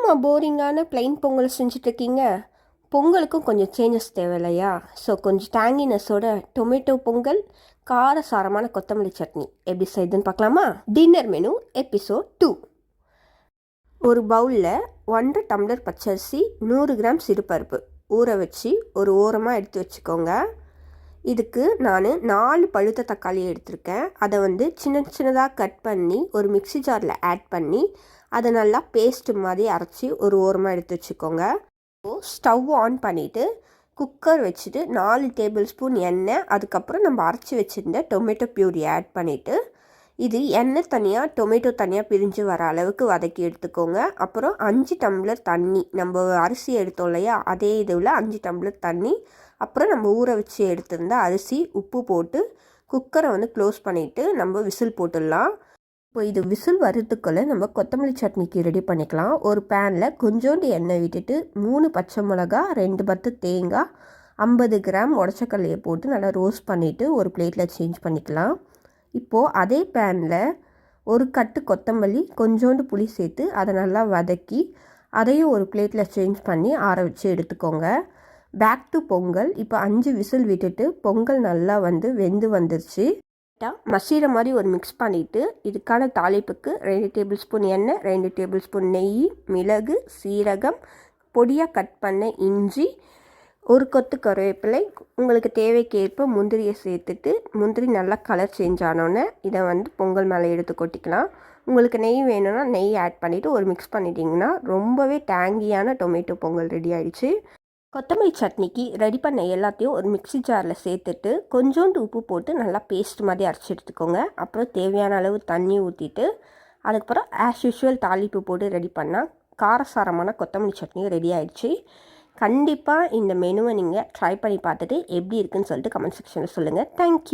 என்னம்மா போரிங்கான ப்ளைன் பொங்கல் செஞ்சிட்ருக்கீங்க? பொங்கலுக்கும் கொஞ்சம் சேஞ்சஸ் தேவை இல்லையா? ஸோ கொஞ்சம் டேங்கினஸோட டொமேட்டோ பொங்கல், காரசாரமான கொத்தமல்லி சட்னி எப்படி செய்யுதுன்னு பார்க்கலாமா? Dinner menu episode 2. ஒரு பவுலில் 1.5 டம்ளர் பச்சரிசி, 100 கிராம் சிறுபருப்பு ஊற வச்சு ஒரு ஓரமாக எடுத்து வச்சுக்கோங்க. இதுக்கு நான் 4 பழுத்த தக்காளி எடுத்திருக்கேன். அதை சின்ன சின்னதாக கட் பண்ணி ஒரு மிக்சி ஜாரில் ஆட் பண்ணி அதை நல்லா பேஸ்ட்டு மாதிரி அரைச்சி ஒரு ஓரமாக எடுத்து வச்சுக்கோங்க. ஸ்டவ் ஆன் பண்ணிவிட்டு குக்கர் வச்சுட்டு 4 டேபிள் ஸ்பூன் எண்ணெய், அதுக்கப்புறம் நம்ம அரைச்சி வச்சுருந்த டொமேட்டோ பியூரி ஆட் பண்ணிவிட்டு இது எண்ணெய் தனியாக டொமேட்டோ தனியாக பிரிஞ்சு வர அளவுக்கு வதக்கி எடுத்துக்கோங்க. அப்புறம் 5 டம்ளர் தண்ணி, நம்ம அரிசி எடுத்தோம் இல்லையா, அதே இதில் 5 டம்ளர் தண்ணி, அப்புறம் நம்ம ஊற வச்சு எடுத்திருந்த அரிசி, உப்பு போட்டு குக்கரை க்ளோஸ் பண்ணிவிட்டு நம்ம விசில் போட்டுடலாம். இப்போ இது விசில் வர்றதுக்குள்ளே நம்ம கொத்தமல்லி சட்னிக்கு ரெடி பண்ணிக்கலாம். ஒரு பேனில் கொஞ்சோண்டு எண்ணெய் விட்டுட்டு 3 பச்சை மிளகா, 2 பத்து தேங்காய், 50 கிராம் உடச்சக்கல்லையை போட்டு நல்லா ரோஸ்ட் பண்ணிவிட்டு ஒரு பிளேட்டில் சேஞ்ச் பண்ணிக்கலாம். இப்போது அதே பேனில் ஒரு கட்டு கொத்தமல்லி, கொஞ்சோண்டு புளி சேர்த்து அதை நல்லா வதக்கி அதையும் ஒரு பிளேட்டில் சேஞ்ச் பண்ணி ஆற வச்சு எடுத்துக்கோங்க. Back to pongal. இப்போ 5 விசில் விட்டுட்டு பொங்கல் நல்லா வெந்து வந்துருச்சு. மசீர மாதிரி ஒரு மிக்ஸ் பண்ணிவிட்டு இதுக்கான தாளிப்புக்கு 2 டேபிள் ஸ்பூன் எண்ணெய், 2 டேபிள் ஸ்பூன் நெய், மிளகு, சீரகம், பொடியாக கட் பண்ண இஞ்சி, ஒரு கொத்து கருவேப்பிலை, உங்களுக்கு தேவைக்கேற்ப முந்திரியை சேர்த்துட்டு முந்திரி நல்லா கலர் சேஞ்ச் ஆனோன்னே இதை பொங்கல் மேலே எடுத்து கொட்டிக்கலாம். உங்களுக்கு நெய் வேணும்னா நெய் ஆட் பண்ணிவிட்டு ஒரு மிக்ஸ் பண்ணிட்டிங்கன்னா ரொம்பவே டேங்கியான டொமேட்டோ பொங்கல் ரெடி ஆகிடுச்சு. கொத்தமல்லி சட்னிக்கு ரெடி பண்ண எல்லாத்தையும் ஒரு மிக்சி ஜாரில் சேர்த்துட்டு கொஞ்சோண்டு உப்பு போட்டு நல்லா பேஸ்ட் மாதிரி அரைச்சி எடுத்துக்கோங்க. அப்புறம் தேவையான அளவு தண்ணி ஊற்றிட்டு அதுக்கப்புறம் ஆஸ் யூஷுவல் தாளிப்பு போட்டு ரெடி பண்ணால் காரசாரமான கொத்தமல்லி சட்னி ரெடி ஆகிடுச்சு. கண்டிப்பாக இந்த மெனுவை நீங்கள் ட்ரை பண்ணி பார்த்துட்டு எப்படி இருக்குன்னு சொல்லிட்டு கமெண்ட் செக்ஷனில் சொல்லுங்கள். தேங்க்யூ.